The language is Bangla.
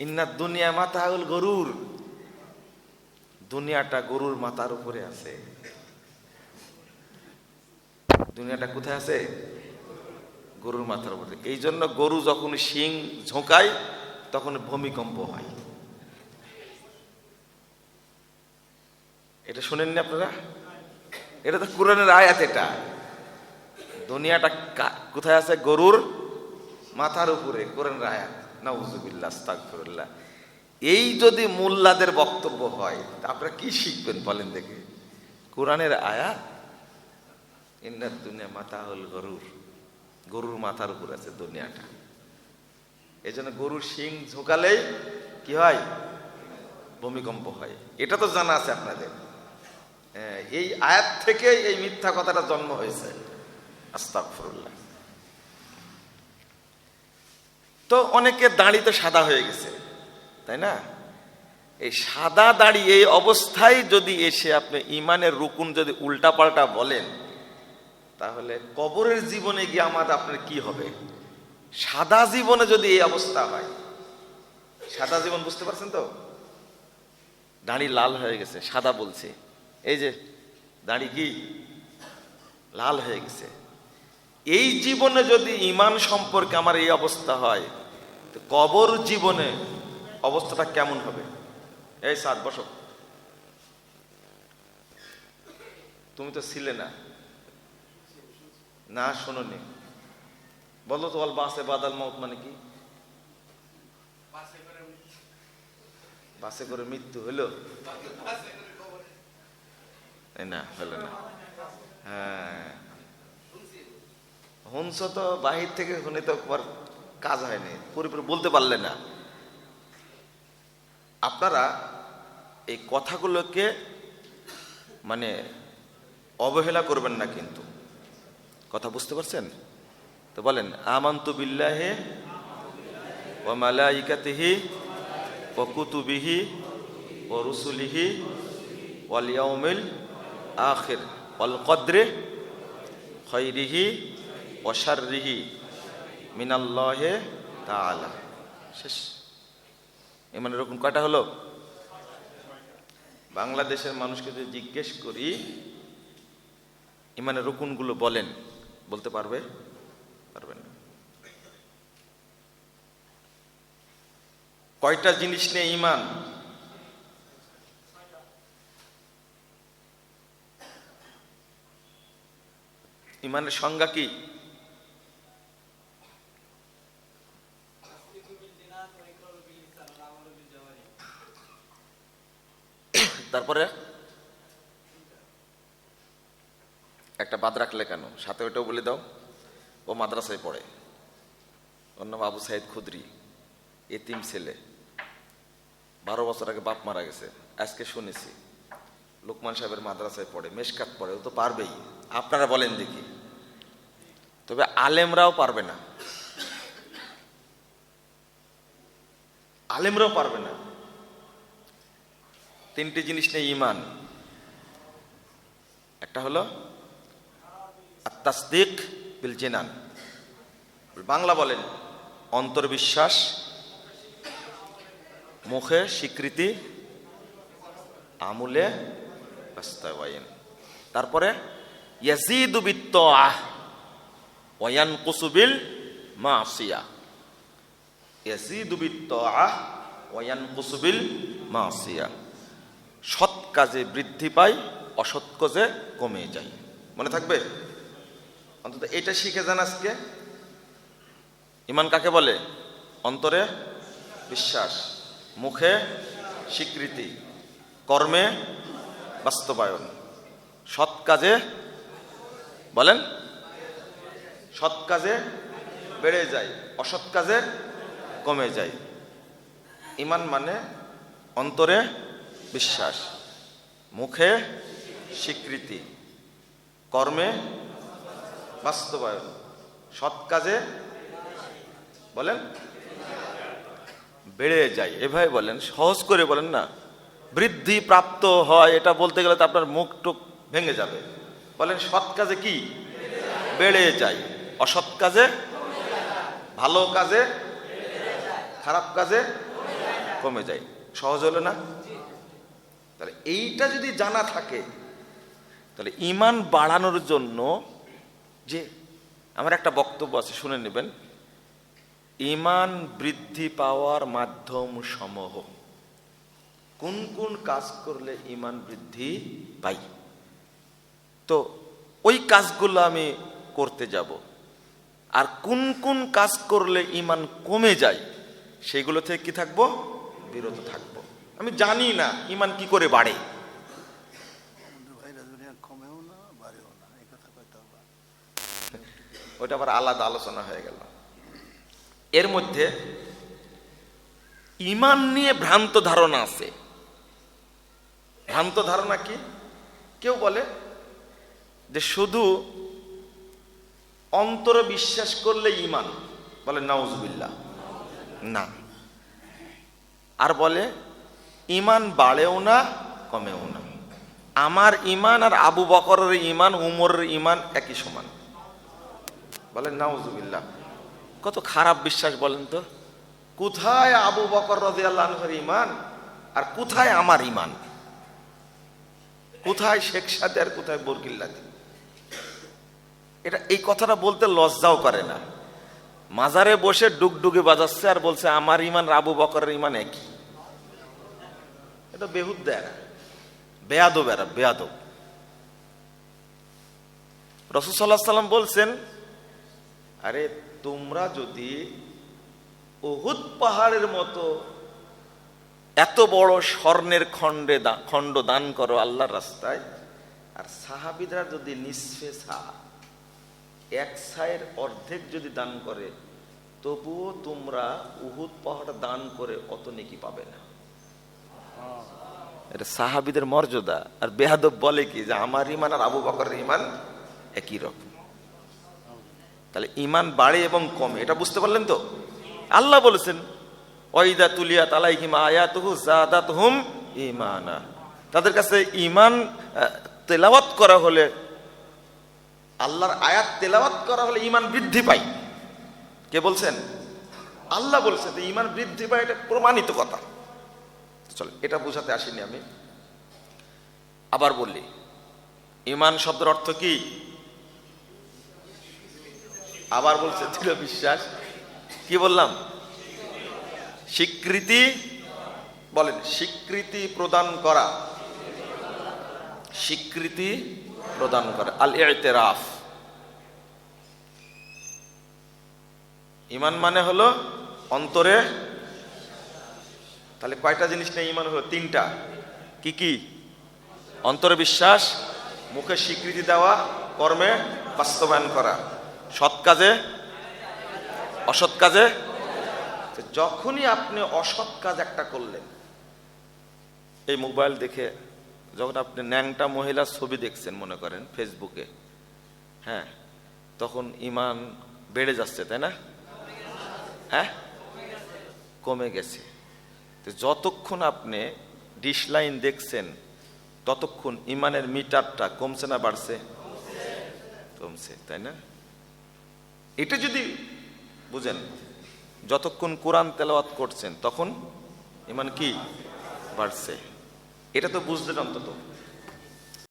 ইন্না দুনিয়া মাতাউল গরুর, দুনিয়াটা গরুর মাথার উপরে আছে। দুনিয়াটা কোথায় আছে? গরুর মাথার উপরে। এই জন্য গরু যখন শিং ঝোঁকায় তখন ভূমিকম্প হয়। এটা শুনেননি আপনারা? এটা তো কুরআনের আয়াত। এটা দুনিয়াটা কোথায় আছে? গরুর মাথার উপরে, কোরআনের আয়াত। নাউজুবিল্লাহ, আস্তাগফিরুল্লাহ। এই যদি মোল্লাদের বক্তব্য হয় তা আপনারা কি শিখবেন বলেন দেখে? কোরআনের আয়াত, ইন্নাদ দুনিয়া মাতাউল গরুর, গরুর মাথার উপর আছে দুনিয়াটা। এই জন্য গরুর শিং ঝোঁকালেই কি হয়? ভূমিকম্প হয়। এটা তো জানা আছে আপনাদের। এই আয়াত থেকে এই মিথ্যা কথাটা জন্ম হয়েছে। আস্তাগফিরুল্লাহ। তো অনেকের দাড়ি তো সাদা হয়ে গেছে, তাই না? এই সাদা দাড়ি এই অবস্থায় যদি এসে আপনি ইমানের রুকুন যদি উল্টাপাল্টা বলেন, তাহলে কবরের জীবনে গিয়ে আপনার কি হবে? সাদা জীবনে যদি এই অবস্থা হয়, সাদা জীবন বুঝতে পারছেন তো? দাড়ি লাল হয়ে গেছে, সাদা বলছে, এই যে দাড়ি কি লাল হয়ে গেছে। এই জীবনে যদি ইমান সম্পর্কে আমার এই অবস্থা হয়, তো কবর জীবনে অবস্থাটা কেমন হবে? এই সাত বসো, তুমি তো ছিলে না, না শোনোনি? বলো তো, বাসে বাদাল মউত মানে কি? বাসে করে মৃত্যু হলো না? হলো না? হ্যাঁ, হুনছ তো বাহির থেকে, শুনে তো কাজ হয়নি, পুরোপুরি বলতে পারলে না। আপনারা এই কথাগুলোকে মানে অবহেলা করবেন না কিন্তু। কথা বুঝতে পারছেন তো? বলেন, আমানতু বিল্লাহি ওয়া মালাইকাতিহি ওয়া কুতুবিহি ওয়া রুসুলিহি ওয়াল ইয়াউমিল আখির ওয়াল কদরি খাইরিহি ওয়া শাররিহি মিনাল্লাহি তাআলা। শেষ। ইমানের রকম কয়টা হলো? বাংলাদেশের মানুষকে যদি জিজ্ঞেস করি ইমানের রকুনগুলো বলেন, বলতে পারবে? পারবেন না। কয়টা জিনিস নিয়ে ইমান? ইমানের সংজ্ঞা কি? তারপরে একটা বাদ রাখলে কেন? সাথে ওটাও বলে দাও। ও মাদ্রাসায় পড়ে, ওর নাম আবু সাইদ খুদরি, এতিম ছেলে, 12 বছর আগে বাপ মারা গেছে। আজকে শুনেছি লোকমান সাহেবের মাদ্রাসায় পড়ে, মেশকাত পড়ে। ও তো পারবেই, আপনারা বলেন দেখি। তবে আলেমরাও পারবে না, আলেমরাও পারবে না। 3টি জিনিস নেই ইমান। একটা হলো আত-তাসদীক বিল জিনান, বাংলা বলেন অন্তর্বিশ্বাস, মুখে স্বীকৃতি, আমলে বাস্তবায়ন। তারপরে ইয়াজিদু বিত-তাআহ ওয়া ইয়ানকুসু বিল মাসিয়া। ইয়াজিদু বিত-তাআহ ওয়া ইয়ানকুসু বিল মাসিয়া। সৎ কাজে বৃদ্ধি পায়, অসৎ কাজে কমে যায়। মনে থাকবে? অন্তত এটা শিখে যান আজকে। ইমান কাকে বলে? অন্তরে বিশ্বাস, মুখে স্বীকৃতি, কর্মে বাস্তবায়ন, সৎ কাজে বলেন, সৎ কাজে বেড়ে যায়, অসৎ কাজে কমে যায়। ইমান মানে অন্তরে বিশ্বাস, মুখে স্বীকৃতি, কর্মে বাস্তবায়ন, সৎ কাজে বলেন বেড়ে যায়। এভাবে বলেন, সহজ করে বলেন না। বৃদ্ধি প্রাপ্ত হয় এটা বলতে গেলে তো আপনার মুখ টুক ভেঙে যাবে। বলেন সৎ কাজে কি বেড়ে যায়, অসৎ কাজে, ভালো কাজে, খারাপ কাজে কমে যায়। সহজ হলো না? তাহলে এইটা যদি জানা থাকে, তাহলে ঈমান বাড়ানোর জন্য যে আমার একটা বক্তব্য আছে, শুনে নেবেন। ঈমান বৃদ্ধি পাওয়ার মাধ্যম সমূহ, কোন কোন কাজ করলে ঈমান বৃদ্ধি পাই, তো ওই কাজগুলো আমি করতে যাব। আর কোন কোন কাজ করলে ঈমান কমে যায়, সেগুলো থেকে কি থাকবো? বিরত থাকবো। আমি জানি না ঈমান কি করে বাড়ে, ওটা আবার আলাদা আলোচনা হয়ে গেল। এর মধ্যে ঈমান নিয়ে ভ্রান্ত ধারণা আছে। ভ্রান্ত ধারণা কি? কেউ বলে যে শুধু অন্তরে বিশ্বাস করলে ঈমান, বলে নাউজুবিল্লাহ, না। আর বলে ঈমান বাড়েও না কমেও না, আমার ঈমান আর আবু বকরের ঈমান, উমরের ঈমান একই সমান, বলে নাউজুবিল্লাহ। কত খারাপ বিশ্বাস বলেন তো। কোথায় আবু বকর রাদিয়াল্লাহু আনহুর ঈমান আর কোথায় আমার ঈমান? কোথায় শেখ সাদে আর কোথায় বরকিল্লাতি? এটা এই কথাটা বলতে লজ্জাও করে না। মাজারে বসে ডুগডুগে বাজাচ্ছে আর বলছে আমার ঈমান আর আবু বকরের ঈমান একই। এটা বেহুদ্দা, বেয়াদব, এরা বেয়াদব। রাসূল সাল্লাল্লাহু আলাইহি সাল্লাম বলছেন, আরে তোমরা যদি উহুদ পাহাড়ের মতো এত বড় স্বর্ণের খণ্ড দান করো আল্লাহর রাস্তায়, আর সাহাবীরা যদি নিসফে সা, এক সায়ের অর্ধেক যদি দান করে, তবুও তোমরা উহুদ পাহাড় দান করে অত নেকি পাবে না। এটা সাহাবীদের মর্যাদা। আর বেয়াদব বলে কি যে আমার ঈমান আর আবু বকরের ঈমান একই রকম। তাহলে ঈমান বাড়ে এবং কমে, এটা বুঝতে পারলেন তো? আল্লাহ বলেছেন ওয়াইদা তুলিয়াত আলাইহিম আয়াতুহু যাদাতহুম ঈমানা, তাদের কাছে ঈমান তেলাওয়াত করা হলে, আল্লাহর আয়াত তেলাওয়াত করা হলে ঈমান বৃদ্ধি পায়। কে বলছেন? আল্লাহ বলছেন যে ঈমান বৃদ্ধি পায়, এটা প্রমাণিত কথা। চল, এটা বোঝাতে আসিনি আমি, আবার বললি। ঈমান শব্দের অর্থ কি? আবার বলছে দৃঢ় বিশ্বাস। কি বললাম? স্বীকৃতি, বলেন স্বীকৃতি প্রদান করা, স্বীকৃতি প্রদান করা, আল ইতিরাফ। ঈমান মানে হলো অন্তরে। তাহলে কয়টা জিনিস নিয়ে ঈমান হলো? তিনটা। কি কি? অন্তরে বিশ্বাস, মুখে স্বীকৃতি দেওয়া, কর্মে বাস্তবায়ন করা, সৎ কাজে, অসৎ কাজে। যখনই আপনি অসৎ কাজ একটা করলেন, এই মোবাইল দেখে যখন আপনি ন্যাংটা মহিলার ছবি দেখছেন মনে করেন ফেসবুকে, হ্যাঁ, তখন ঈমান বেড়ে যাচ্ছে, তাই না? হ্যাঁ, কমে গেছে। যতক্ষণ আপনি ডিশ লাইন দেখছেন ততক্ষণ ঈমানের মিটারটা কমছে না বাড়ছে? কমছে, তাই না? এটা যদি বুঝেন, যতক্ষণ কোরআন তেলাওয়াত করছেন তখন ঈমান কি বাড়ছে, এটা তো বুঝলেন অন্তত।